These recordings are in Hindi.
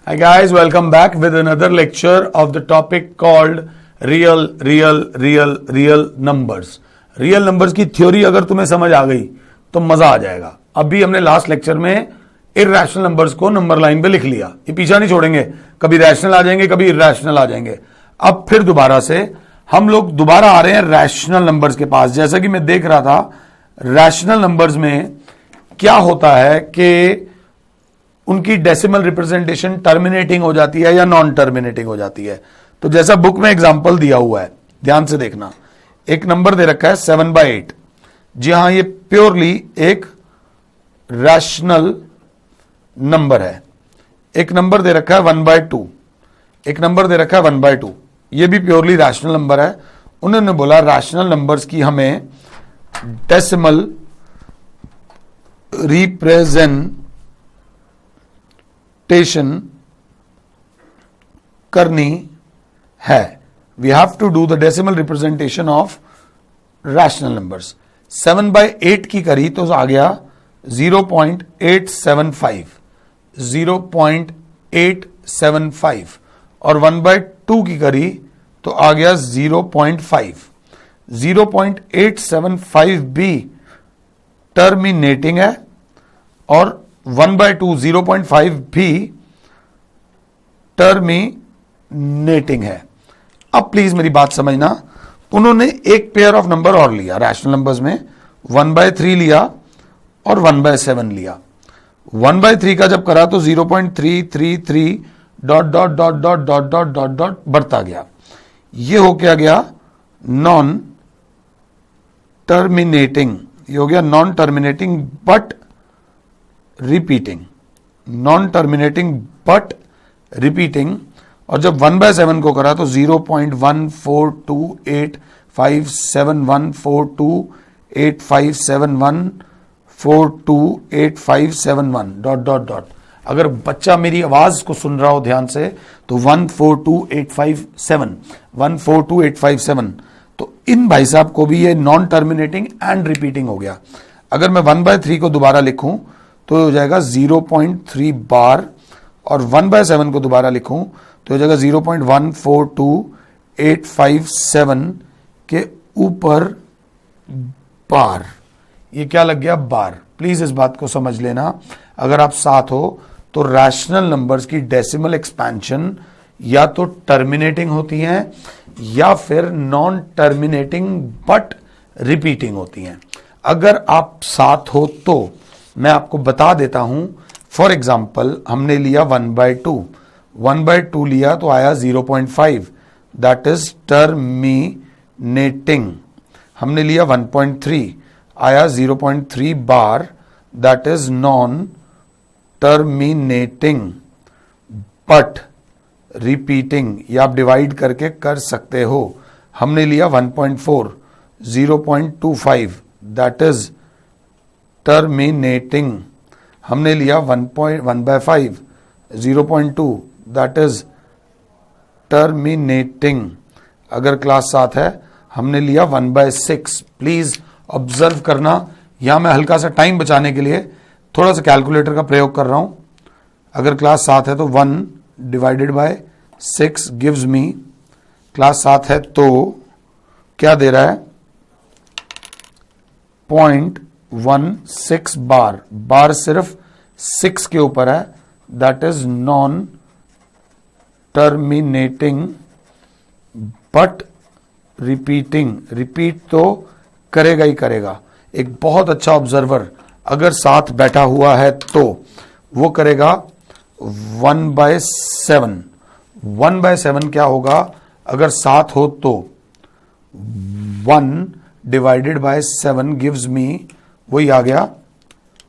Hi guys, welcome back with another lecture of the topic called real numbers. Real numbers की थ्योरी अगर तुम्हें समझ आ गई तो मजा आ जाएगा. अभी हमने लास्ट लेक्चर में इरैशनल नंबर्स को नंबर लाइन पे लिख लिया. ये पीछा नहीं छोड़ेंगे, कभी रैशनल आ जाएंगे, कभी इरैशनल आ जाएंगे. अब फिर दोबारा से हम लोग दोबारा आ रहे हैं रैशनल नंबर्स के पास. जैसा कि मैं देख रहा था, रैशनल नंबर्स में क्या होता है कि उनकी डेसिमल रिप्रेजेंटेशन टर्मिनेटिंग हो जाती है या नॉन टर्मिनेटिंग हो जाती है. तो जैसा बुक में एग्जांपल दिया हुआ है, ध्यान से देखना. एक नंबर दे रखा है 7/8. जी हां, ये प्योरली एक रैशनल नंबर है. एक नंबर दे रखा है 1/2. एक नंबर दे रखा है 1/2. ये भी प्योरली रैशनल नंबर है. उन्होंने बोला रैशनल नंबर्स की हमें डेसिमल रिप्रेजेंटेशन करनी है. We have to do the decimal representation of rational numbers. 7/8 की करी तो आ गया 0.875. 0.875 और 1/2 की करी तो आ गया 0.5. 0.875 भी टर्मिनेटिंग है और 1/2 0.5 भी टर्मिनेटिंग है. अब प्लीज मेरी बात समझना, उन्होंने एक पेयर ऑफ नंबर और लिया रैशनल नंबर्स में. 1/3 लिया और 1/7 लिया. 1/3 का जब करा तो 0.333 dot dot dot dot dot dot dot dot बढ़ता गया. ये हो क्या गया? Non terminating. ये हो गया non terminating but repeating. Non terminating but repeating. और जब 1/7 को करा तो 0.142857142857142857 डॉट डॉट डॉट. अगर बच्चा मेरी आवाज को सुन रहा हो ध्यान से तो 142857 142857. तो इन भाई साहब को भी ये नॉन टर्मिनेटिंग एंड रिपीटिंग हो गया. अगर मैं 1/3 को दोबारा लिखूं तो हो जाएगा 0.3 बार और 1/7 को दोबारा लिखूं तो हो जाएगा 0.142857 के ऊपर बार. ये क्या लग गया? बार. प्लीज इस बात को समझ लेना. अगर आप साथ हो तो रैशनल नंबर्स की डेसिमल एक्सपेंशन या तो टर्मिनेटिंग होती हैं या फिर नॉन टर्मिनेटिंग बट रिपीटिंग होती हैं. अगर आप साथ हो तो मैं आपको बता देता हूं. फॉर एग्जाम्पल हमने लिया 1/2. 1/2 लिया तो आया 0.5, दैट इज टर्मिनेटिंग. हमने लिया 1.3, आया 0.3 बार, that is non terminating but repeating. या आप डिवाइड करके कर सकते हो. हमने लिया 1.4, 0.25, दैट इज टर्मिनेटिंग. हमने लिया 1/5, 0.2, दैट इज टर्मिनेटिंग. अगर क्लास साथ है हमने लिया 1/6. प्लीज ऑब्जर्व करना. यहां मैं हल्का सा टाइम बचाने के लिए थोड़ा सा कैलकुलेटर का प्रयोग कर रहा हूं. अगर क्लास साथ है तो 1/6 गिव्स मी, क्लास साथ है तो क्या दे रहा है? 0.16 बार. बार सिर्फ 6 के ऊपर है, that is non terminating but repeating. Repeat तो करेगा ही करेगा. एक बहुत अच्छा ऑब्जर्वर अगर साथ बैठा हुआ है तो वो करेगा 1/7. 1/7 क्या होगा अगर साथ हो तो? 1/7 गिव्स मी, वही आ गया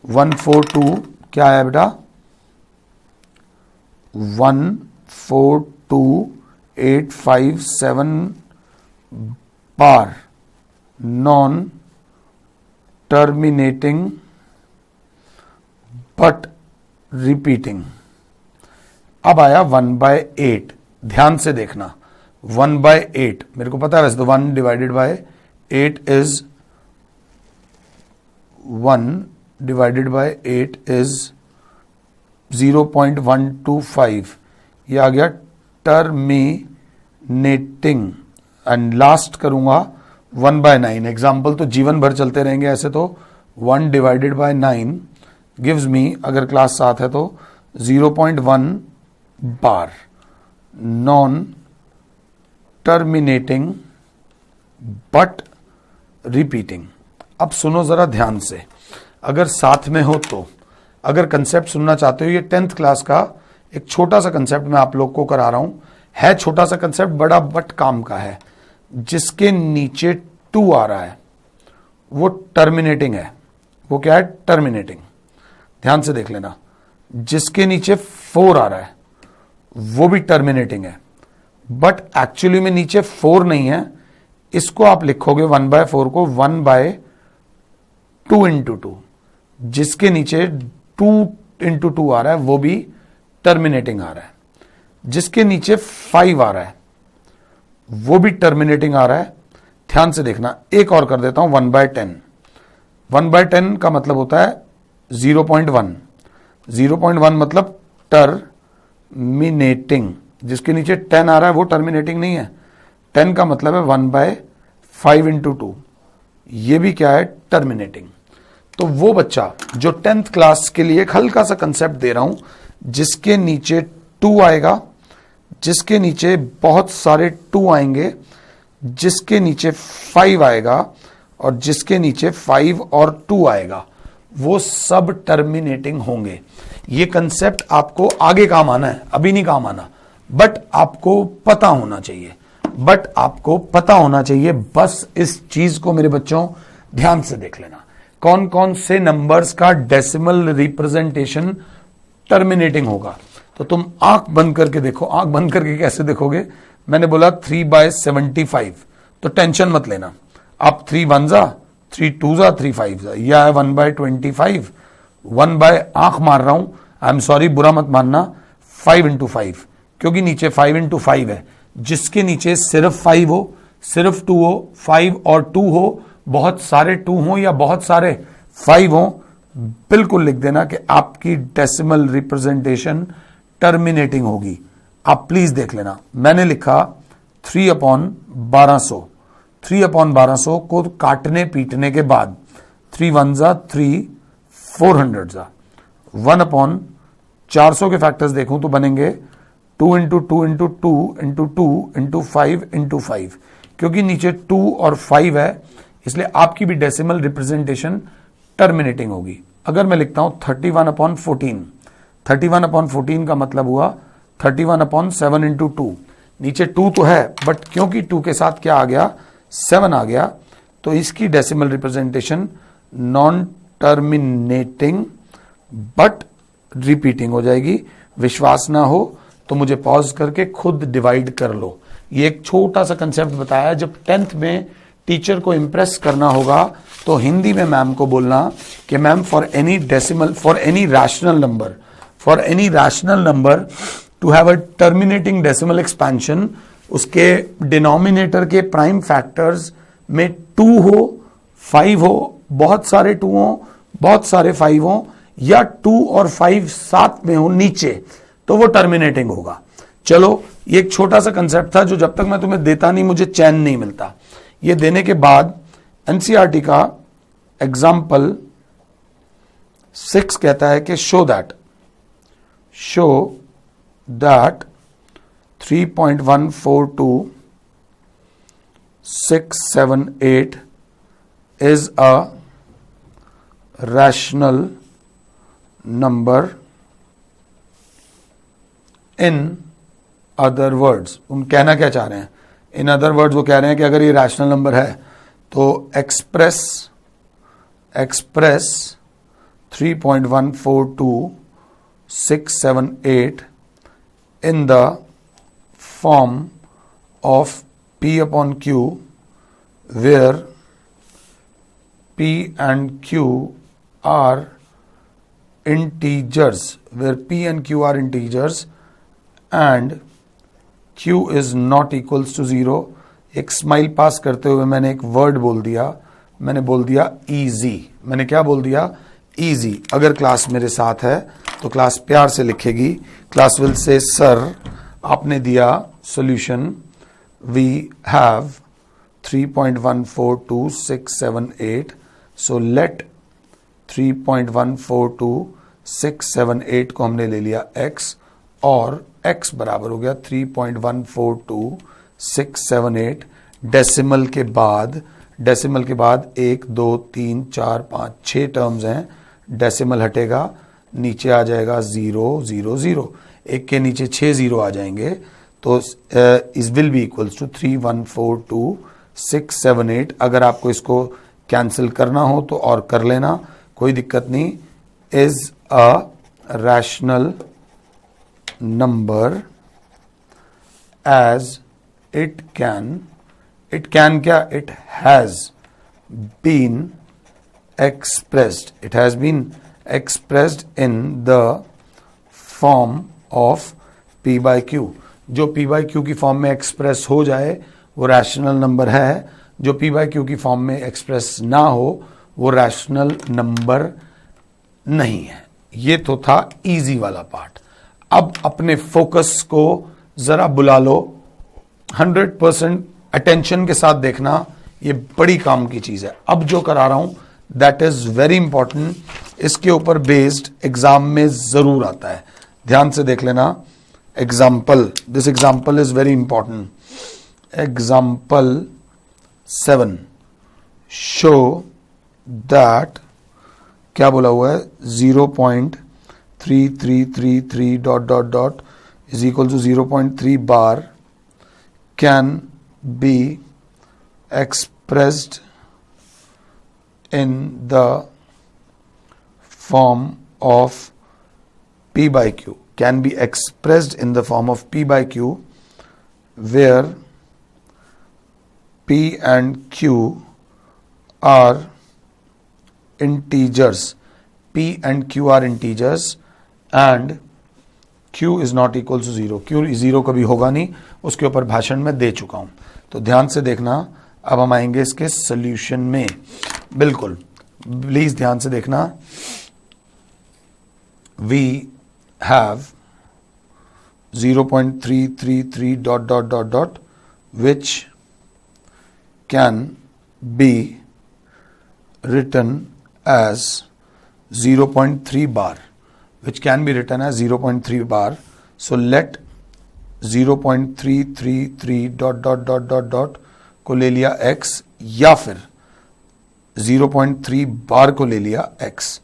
142. क्या आया बेटा? 142,857 बार नॉन टर्मिनेटिंग बट रिपीटिंग. अब आया 1/8. ध्यान से देखना, 1/8 मेरे को पता है वैसे तो 1/8 इज 1/8 is 0.125. ये आ गया टर्मिनेटिंग, एंड लास्ट करूंगा 1/9। एग्जाम्पल तो जीवन भर चलते रहेंगे ऐसे, तो 1 डिवाइडेड बाय 9 गिव्स मी, अगर क्लास 7 है तो 0.1 बार। Non terminating but repeating. अब सुनो जरा ध्यान से, अगर साथ में हो तो, अगर कंसेप्ट सुनना चाहते हो, ये 10th क्लास का एक छोटा सा कंसेप्ट मैं आप लोग को करा रहा हूं। है छोटा सा कंसेप्ट, बड़ा बट काम का है। जिसके नीचे 2 आ रहा है वो टर्मिनेटिंग है। वो क्या है? टर्मिनेटिंग। ध्यान से देख लेना। जिसके नीचे 4 आ रहा है वो भी टर्मिनेटिंग है, बट एक्चुअली में नीचे 4 नहीं है। इसको आप लिखोगे 1/4 को 1/2 इंटू 2। जिसके नीचे 2 इंटू 2 आ रहा है वो भी टर्मिनेटिंग आ रहा है। जिसके नीचे 5 आ रहा है वो भी टर्मिनेटिंग आ रहा है। ध्यान से देखना, एक और कर देता हूं 1/10। 1/10 का मतलब होता है 0.1। 0.1 मतलब टर्मिनेटिंग। जिसके नीचे 10 आ रहा है वो टर्मिनेटिंग नहीं है। 10 का मतलब है 1/5 इंटू 2। ये भी क्या है? टर्मिनेटिंग। तो वो बच्चा जो 10th क्लास के लिए एक हल्का सा कंसेप्ट दे रहा हूं, जिसके नीचे 2 आएगा, जिसके नीचे बहुत सारे 2 आएंगे, जिसके नीचे 5 आएगा और जिसके नीचे 5 और 2 आएगा, वो सब टर्मिनेटिंग होंगे। ये कंसेप्ट आपको आगे काम आना है, अभी नहीं काम आना, बट आपको पता होना चाहिए। बस इस चीज को मेरे बच्चों ध्यान से देख लेना। कौन कौन से नंबर्स का डेसिमल रिप्रेजेंटेशन टर्मिनेटिंग होगा। तो तुम आंख बंद करके देखो। आंख बंद करके कैसे देखोगे? मैंने बोला 3/75, तो टेंशन मत लेना। आप 3 1 जा, 3 2 जा, 3 5 जा, या 1/25। 1 आंख मार रहा हूं, आई एम सॉरी, बुरा मत मानना, 5 इंटू 5, क्योंकि नीचे 5 इंटू 5 है। जिसके नीचे सिर्फ 5 हो, सिर्फ 2 हो, 5 और 2 हो, बहुत सारे 2 हो या बहुत सारे 5 हो, बिल्कुल लिख देना कि आपकी डेसिमल रिप्रेजेंटेशन टर्मिनेटिंग होगी। आप प्लीज देख लेना, मैंने लिखा 3/1200। 3/1200 को काटने पीटने के बाद 3 1 जा 3, 400 जा, 1/400 के फैक्टर्स देखूं तो बनेंगे 2 into 2 into 2 into 2 into 5 into 5। क्योंकि नीचे 2 और 5 है, इसलिए आपकी भी डेसिमल रिप्रेजेंटेशन टर्मिनेटिंग होगी। अगर मैं लिखता हूं 31/14, 31/14 का मतलब हुआ 31/7 इंटू 2। नीचे 2 तो है, बट क्योंकि 2 के साथ क्या आ गया? 7 आ गया, तो इसकी decimal representation non terminating but repeating हो जाएगी। विश्वास ना हो तो मुझे पॉज करके खुद डिवाइड कर लो। ये एक छोटा सा कंसेप्ट बताया। जब 10th में टीचर को इंप्रेस करना होगा तो हिंदी में मैम को बोलना कि ma'am for any decimal, for any rational number two have a terminating decimal expansion, उसके डिनोमिनेटर के प्राइम फैक्टर्स में 2 हो, 5 हो, बहुत सारे 2 हो, बहुत सारे 5 हो, या 2 और 5 साथ में हो नीचे, तो वो टर्मिनेटिंग होगा। चलो, ये एक छोटा सा कंसेप्ट था जो जब तक मैं तुम्हें देता नहीं मुझे चैन नहीं मिलता। ये देने के बाद एनसीईआरटी का एग्जाम्पल 6 कहता है कि show that 3.142,678 is a rational number. In other words, उन कहना क्या चाह रहे हैं? इन अदर वर्ड्स वो कह रहे हैं कि अगर ये रैशनल नंबर है तो express 3.142,678 in the form of P/Q, where P and Q are integers, and Q is not equals to 0। एक स्माइल पास करते हुए मैंने एक वर्ड बोल दिया, मैंने बोल दिया इजी। मैंने क्या बोल दिया? इजी। अगर क्लास मेरे साथ है तो क्लास प्यार से लिखेगी, क्लास विल से सर आपने दिया solution, we have 3.142678, so let 3.142678 को हमने ले लिया x, और x बराबर हो गया 3.142678। डेसिमल के बाद 1 2 3 4 5 6 टर्म्स हैं, डेसिमल हटेगा, नीचे आ जाएगा 0 0 0, एक के नीचे 6 0 आ जाएंगे, तो इस विल बी इक्वल्स टू 3142678। अगर आपको इसको कैंसिल करना हो तो और कर लेना, कोई दिक्कत नहीं। Is a rational number as it can क्या, it has been expressed, it has been expressed in the form of P by Q। जो P by Q की फॉर्म में एक्सप्रेस हो जाए वो रैशनल नंबर है, जो P by Q की फॉर्म में एक्सप्रेस ना हो वो रैशनल नंबर नहीं है। ये तो था इजी वाला पार्ट। अब अपने फोकस को जरा बुला लो, 100% अटेंशन के साथ देखना, ये बड़ी काम की चीज है। अब जो करा रहा हूं दैट इज वेरी इंपॉर्टेंट, इसके ऊपर बेस्ड एग्जाम में जरूर आता है, ध्यान से देख लेना। Example, this example is very important. Example 7, show that, क्या बोला हुआ है, 0.3333 dot dot dot is equal to 0.3 bar can be expressed in the form of P by Q, can be expressed in the form of P by Q, where P and Q are integers, P and Q are integers and Q is not equal to 0, Q 0 कभी होगा नहीं, उसके ऊपर भाषण में दे चुका हूं, तो ध्यान से देखना। अब हम आएंगे इसके सॉल्यूशन में, बिल्कुल प्लीज ध्यान से देखना। We have 0.333 dot dot dot dot which can be written as 0.3 bar, which can be written as 0.3 bar. So let 0.333 dot dot dot dot dot को ले लिया x, या फिर 0.3 बार को ले लिया x।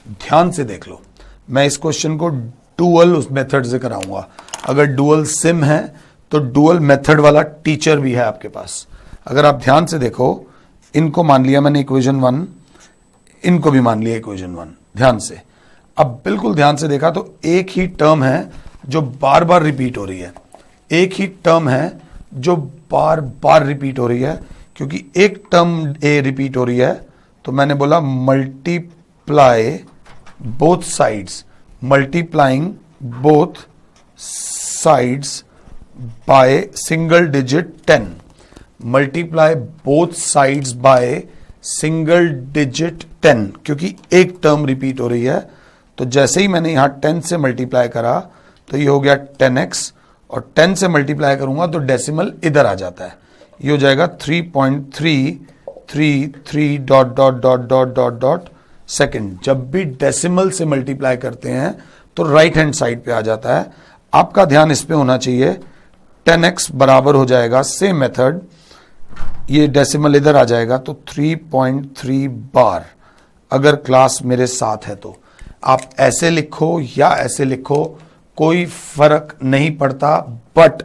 ध्यान से देख लो, मैं इस क्वेश्चन को डुअल उस मेथड से कराऊंगा। अगर डुअल सिम है तो डुअल मेथड वाला टीचर भी है आपके पास। अगर आप ध्यान से देखो, इनको मान लिया मैंने इक्वेशन 1, इनको भी मान लिया इक्वेशन 1, ध्यान से। अब बिल्कुल ध्यान से देखा तो एक ही टर्म है जो बार बार रिपीट हो रही है, एक ही टर्म है जो बार बार रिपीट हो रही है। क्योंकि एक टर्म ए रिपीट हो रही है तो मैंने बोला multiply both sides, multiplying both sides by single digit 10, multiply both sides by single digit 10। क्योंकि एक टर्म रिपीट हो रही है तो जैसे ही मैंने यहां 10 से मल्टीप्लाई करा तो ये हो गया 10x, और 10 से मल्टीप्लाई करूंगा तो डेसिमल इधर आ जाता है, ये हो जाएगा 3.333 dot dot dot dot dot dot second. जब भी डेसिमल से मल्टीप्लाई करते हैं तो राइट हैंड साइड पे आ जाता है। आपका ध्यान इस पे होना चाहिए। 10x बराबर हो जाएगा, सेम मेथड, ये डेसिमल इधर आ जाएगा तो 3.3 बार। अगर क्लास मेरे साथ है तो आप ऐसे लिखो या ऐसे लिखो, कोई फर्क नहीं पड़ता, बट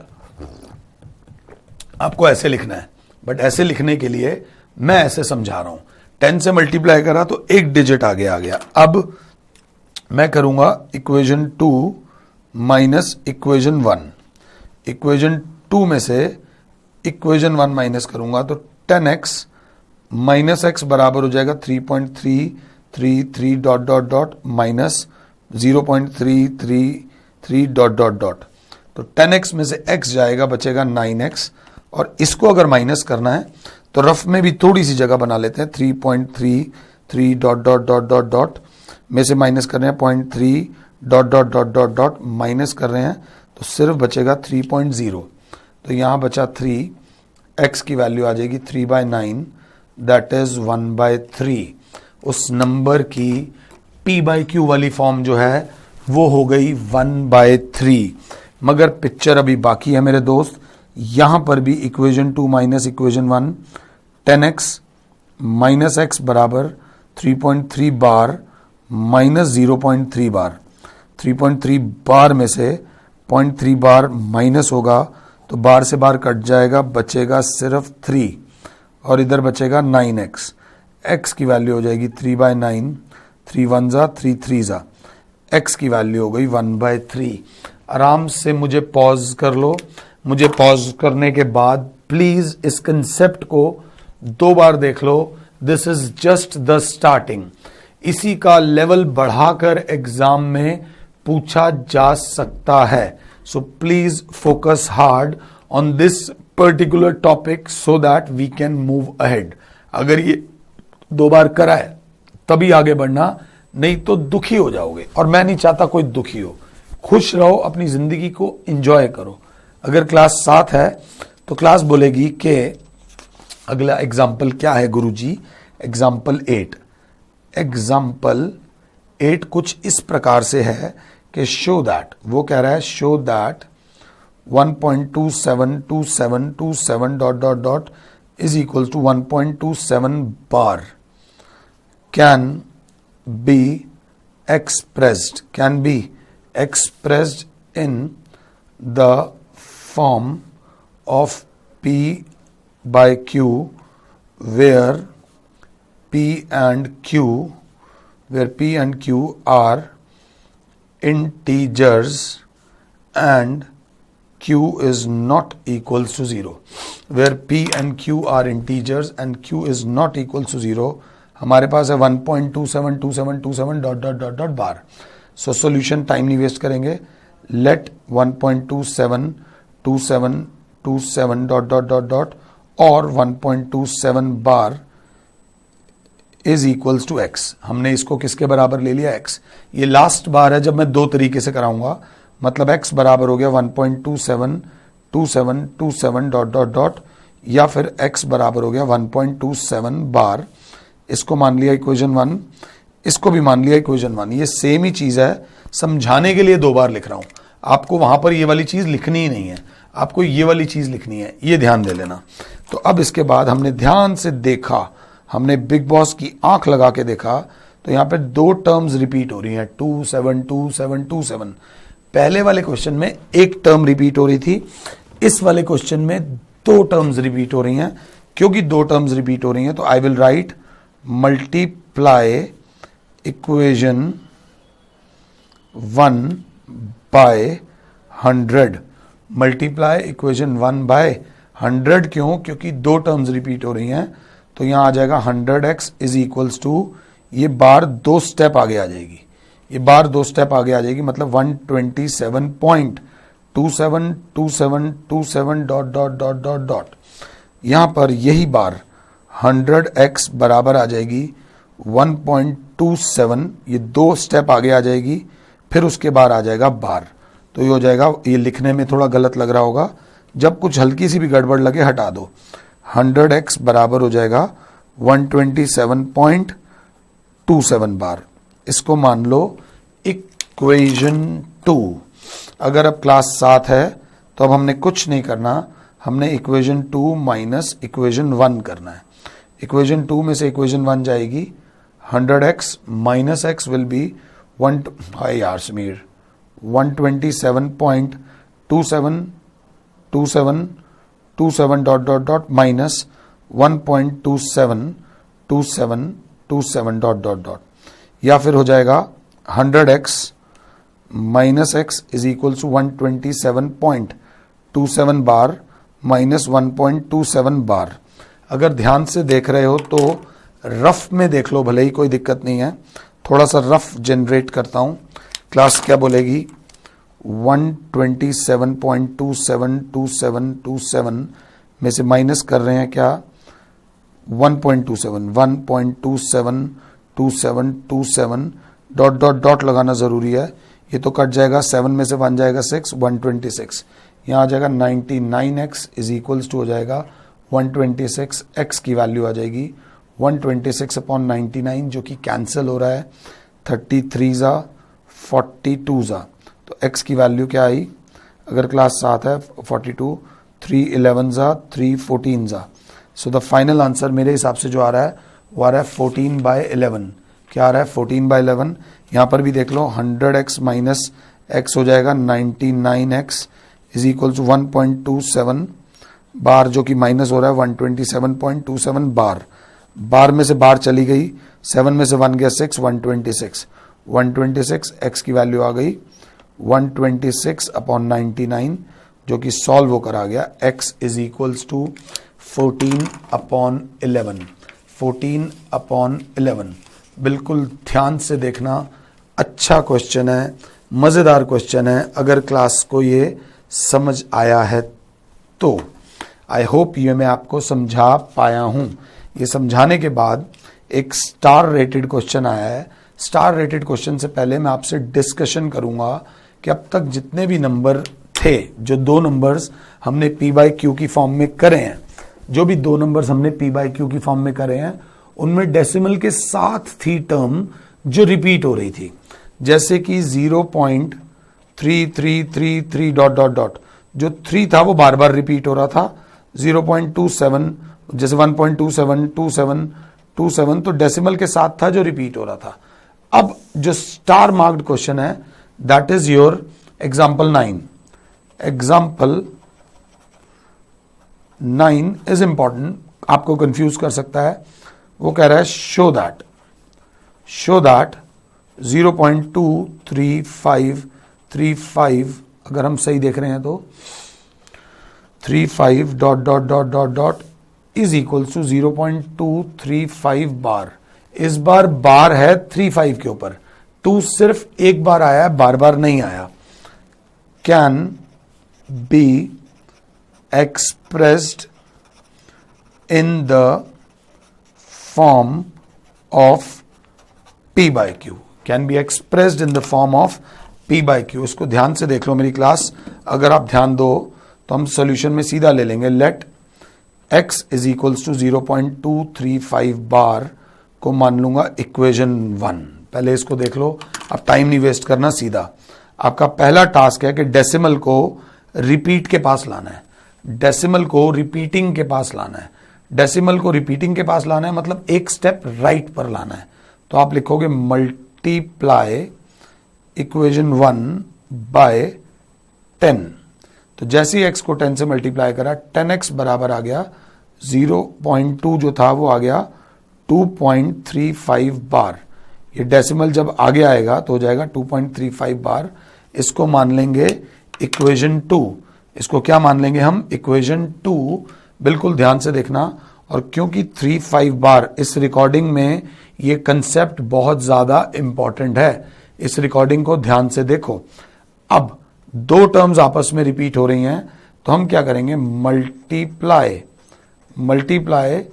आपको ऐसे लिखना है। बट ऐसे लिखने के लिए मैं ऐसे समझा रहा हूं, 10 से मल्टीप्लाई करा तो एक डिजिट आगे आ गया। अब मैं करूंगा इक्वेशन 2 माइनस इक्वेशन 1, इक्वेशन 2 में से इक्वेशन 1 माइनस करूंगा तो 10x माइनस x बराबर हो जाएगा 3.333 dot dot dot minus 0.333 dot dot dot. तो 10x में से x जाएगा, बचेगा 9x, और इसको अगर माइनस करना है तो रफ में भी थोड़ी सी जगह बना लेते हैं। 3.33 dot dot dot dot dot में से माइनस करना है 0.3 dot dot dot dot dot minus कर रहे हैं तो सिर्फ बचेगा 3.0। तो यहाँ बचा 3, x की वैल्यू आ जाएगी 3/9, दैट इज 1/3। उस नंबर की p/q वाली फॉर्म जो है वो हो गई 1/3। मगर पिक्चर अभी बाकी है मेरे दोस्त। यहां पर भी equation 2 minus equation 1, 10x minus x बराबर 3.3 बार माइनस 0.3 बार। 3.3 बार में से 0.3 बार माइनस होगा तो बार से बार कट जाएगा, बचेगा सिर्फ 3 और इधर बचेगा 9x। x की वैल्यू हो जाएगी 3/9, 3 1 जा 3 3 जा, x की वैल्यू हो गई 1/3। आराम से मुझे पॉज कर लो। मुझे पॉज करने के बाद प्लीज इस कंसेप्ट को 2 बार देख लो। This is just the starting. इसी का लेवल बढ़ाकर एग्जाम में पूछा जा सकता है। So please focus hard on this particular topic so that we can move ahead. अगर ये 2 बार कराए तभी आगे बढ़ना, नहीं तो दुखी हो जाओगे और मैं नहीं चाहता कोई दुखी हो। खुश रहो, अपनी जिंदगी को एंजॉय करो। अगर क्लास 7 है तो क्लास बोलेगी कि अगला एग्जाम्पल क्या है गुरुजी? एग्जाम्पल 8। एग्जाम्पल 8 कुछ इस प्रकार से है कि शो दैट, वो कह रहा है show that 1.272727 dot dot dot is equal to 1.27 bar can be expressed in the form of p/q where p and q are integers and q is not equals to 0। where p and q are integers and q is not equals to 0 हमारे पास है 1.272727 dot dot dot dot bar. So solution time नहीं वेस्ट करेंगे। Let 1.272727 dot dot dot dot और 1.27 bar is equals to x। हमने इसको किसके बराबर ले लिया? x। ये लास्ट बार है जब मैं 2 तरीके से कराऊंगा। मतलब x बराबर हो गया 1.272727 डॉट डॉट डॉट, या फिर x बराबर हो गया 1.27 बार। इसको मान लिया इक्वेशन 1, इसको भी मान लिया इक्वेशन 1। ये सेम ही चीज है, समझाने के लिए 2 बार लिख रहा हूं। आपको वहां पर ये वाली चीज लिखनी ही नहीं है, आपको ये वाली चीज लिखनी है, ये ध्यान दे लेना। तो अब इसके बाद हमने ध्यान से देखा, हमने बिग बॉस की आंख लगा के देखा तो यहां पे 2 टर्म्स रिपीट हो रही हैं, 2 7 2 7 2 7। पहले वाले क्वेश्चन में 1 टर्म रिपीट हो रही थी, इस वाले क्वेश्चन में 2 टर्म्स रिपीट हो रही हैं। क्योंकि 2 टर्म्स रिपीट हो रही हैं तो I will write multiply equation 1 by 100। Multiply equation 1 by 100 क्यों? क्योंकि 2 टर्म्स रिपीट हो रही हैं। तो यहां आ जाएगा 100x इज इक्वल्स टू, ये बार 2 स्टेप आगे आ जाएगी, ये बार 2 स्टेप आगे आ जाएगी, मतलब 127.272727 dot dot dot dot dot. यहां पर यही बार 100x बराबर आ जाएगी 1.27, ये 2 स्टेप आगे आ जाएगी, फिर उसके बाद आ जाएगा बार। तो ये हो जाएगा, ये लिखने में थोड़ा गलत लग रहा होगा, जब कुछ हल्की सी भी गड़बड़ लगे हटा दो। 100x बराबर हो जाएगा 127.27 बार। इसको मान लो इक्वेशन 2। अगर अब क्लास 7 है तो अब हमने कुछ नहीं करना, हमने इक्वेशन 2 माइनस इक्वेशन 1 करना है। इक्वेशन 2 में से इक्वेशन 1 जाएगी, 100x minus x will be 127.2727 dot dot dot minus 1.272727 dot dot dot, या फिर हो जाएगा 100x minus x is equal to 127.27 bar minus 1.27 bar. अगर ध्यान से देख रहे हो तो रफ में देख लो, भले ही कोई दिक्कत नहीं है। थोड़ा सा रफ जनरेट करता हूं। क्लास क्या बोलेगी? 127.272727 में से माइनस कर रहे हैं क्या? 1.27 डॉट डॉट डॉट लगाना जरूरी है। ये तो कट जाएगा, 7 में से 1 जाएगा 6, 126। यहाँ आ जाएगा 99x इज इक्वल्स टू हो जाएगा 126, x की वैल्यू आ जाएगी 126 अपॉन 99 जो कि कैंसिल हो रहा है, 33 जा 42 जा, तो x की वैल्यू क्या आई, अगर क्लास 7 है 42, 3 11 जा 3 14 जा, सो द फाइनल आंसर मेरे हिसाब से जो आ रहा है वो आ रहा है 14/11। क्या आ रहा है 14/11। यहाँ पर भी देख लो 100x माइनस x हो जाएगा 99x इज इक्वल टू 1.27 बार, जो कि माइनस हो रहा है 127.27 बार। बार में से बार चली गई, 7 में से 1 गया 6, 126 x की वैल्यू आ गई 126 अपॉन 99 जो कि सॉल्व होकर आ गया, x इज इक्वल्स टू 14/11। 14/11 बिल्कुल ध्यान से देखना, अच्छा क्वेश्चन है, मज़ेदार क्वेश्चन है। अगर क्लास को ये समझ आया है तो आई होप ये मैं आपको समझा पाया हूँ। ये समझाने के बाद एक स्टार रेटेड क्वेश्चन आया है। स्टार रेटेड क्वेश्चन से पहले मैं आपसे डिस्कशन करूंगा कि अब तक जितने भी नंबर थे, जो 2 नंबर्स हमने p/q की फॉर्म में करे हैं, जो भी 2 नंबर्स हमने p/q की फॉर्म में करे हैं, उनमें डेसिमल के साथ थी टर्म जो रिपीट हो रही थी, जैसे कि 0.3333 डॉट डॉट डॉट, जो 3 था वो बार बार रिपीट हो रहा था, 0.27 जैसे 1.272727, तो डेसिमल के साथ था जो रिपीट हो रहा था। अब जो स्टार मार्क्ड क्वेश्चन है that is your example 9। Example 9 is important, आपको कंफ्यूज कर सकता है। वो कह रहा है शो दैट 0.23535, अगर हम सही देख रहे हैं तो 35 dot dot dot dot dot is equal to 0.235 bar. इस बार बार है 35 के ऊपर, 2 सिर्फ एक बार आया, बार बार नहीं आया। Can be expressed in the form of p/q, can be expressed in the form of p/q। इसको ध्यान से देख लो मेरी क्लास, अगर आप ध्यान दो तो हम सॉल्यूशन में सीधा ले लेंगे। Let x is equals to 0.235 bar को मान लूंगा इक्वेशन 1। पहले इसको देख लो, अब टाइम नहीं वेस्ट करना, सीधा आपका पहला टास्क है कि डेसिमल को रिपीट के पास लाना है, डेसिमल को रिपीटिंग के पास लाना है। डेसिमल को रिपीटिंग के पास लाना है मतलब एक स्टेप राइट पर लाना है। तो आप लिखोगे मल्टीप्लाई इक्वेशन 1 बाय 10। तो जैसे ही x को 10 से मल्टीप्लाई करा, 10x बराबर आ गया 0.2 जो था वो आ गया 2.35 बार। ये डेसिमल जब आगे आएगा तो हो जाएगा 2.35 बार। इसको मान लेंगे इक्वेशन 2। इसको क्या मान लेंगे हम, इक्वेशन 2। बिल्कुल ध्यान से देखना, और क्योंकि 35 बार इस रिकॉर्डिंग में ये कंसेप्ट बहुत ज्यादा इंपॉर्टेंट है, इस रिकॉर्डिंग को ध्यान से देखो। अब 2 टर्म्स आपस में रिपीट हो रही हैं, तो हम क्या करेंगे, मल्टीप्लाई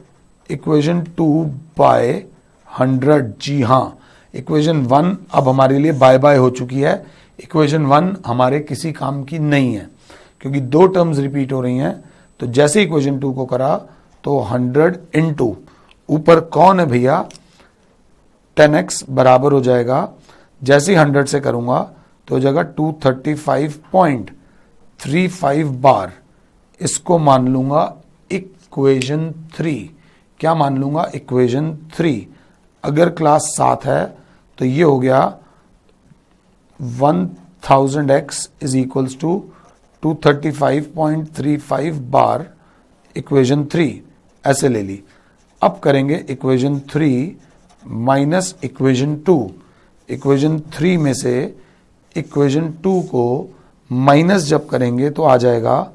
इक्वेशन 2 बाय 100। जी हाँ, इक्वेशन 1 अब हमारे लिए बाय बाय हो चुकी है। इक्वेशन 1 हमारे किसी काम की नहीं है क्योंकि 2 टर्म्स रिपीट हो रही हैं। तो जैसे इक्वेशन 2 को करा तो 100 इंटू ऊपर कौन है भैया, 10x बराबर हो जाएगा, जैसे ही 100 से करूंगा तो हो जाएगा 235.35 बार। इसको मान लूंगा इक्वेशन 3। क्या मान लूंगा, इक्वेशन 3। अगर क्लास 7 है तो ये हो गया 1000x is equals to 235.35 bar, equation 3 ऐसे ले ली। अब करेंगे इक्वेशन 3 माइनस इक्वेशन 2। इक्वेशन 3 में से इक्वेशन 2 को माइनस जब करेंगे तो आ जाएगा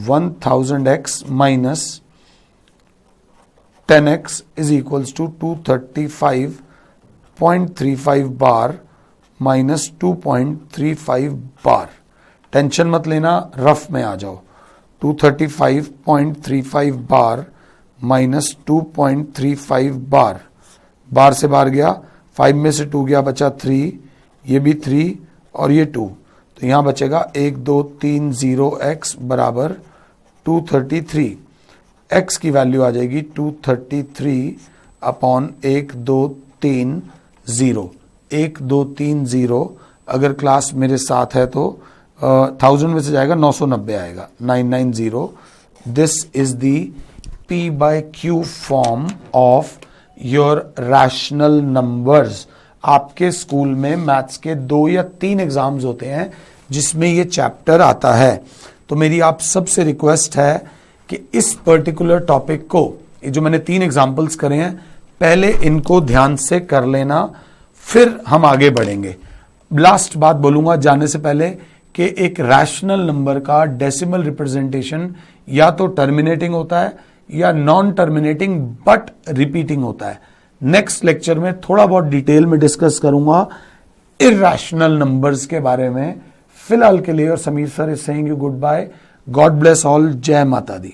1000x minus 10x is equals to 235.35 bar minus 2.35 bar. Tension मत लेना, रफ में आ जाओ। 235.35 बार माइनस 2.35 बार। बार से बार गया, 5 में से 2 गया, बचा 3, ये भी 3 और ये 2, तो यहां बचेगा 1 2 3 0 x बराबर 233। x की वैल्यू आ जाएगी 233 अपॉन 1 2 3 0। 1 2 3 0 अगर क्लास मेरे साथ है तो 1000 में से जाएगा 990 आएगा, 990। This is the P by Q form of your rational numbers. आपके स्कूल में मैथ्स के 2 या 3 एग्जाम्स होते हैं जिसमें ये चैप्टर आता है। तो मेरी आप सबसे रिक्वेस्ट है कि इस पर्टिकुलर टॉपिक को, ये जो मैंने 3 एग्जाम्पल्स करे हैं, पहले इनको ध्यान से कर लेना, फिर हम आगे बढ़ेंगे। लास्ट बात बोलूंगा जाने से पहले कि एक रैशनल नंबर का डेसिमल रिप्रेजेंटेशन या तो टर्मिनेटिंग होता है या नॉन टर्मिनेटिंग बट रिपीटिंग होता है। नेक्स्ट लेक्चर में थोड़ा बहुत डिटेल में डिस्कस करूंगा इरैशनल नंबर्स के बारे में। फिलहाल के लिए और Sameer sir is saying you goodbye, God bless all, जय माता दी।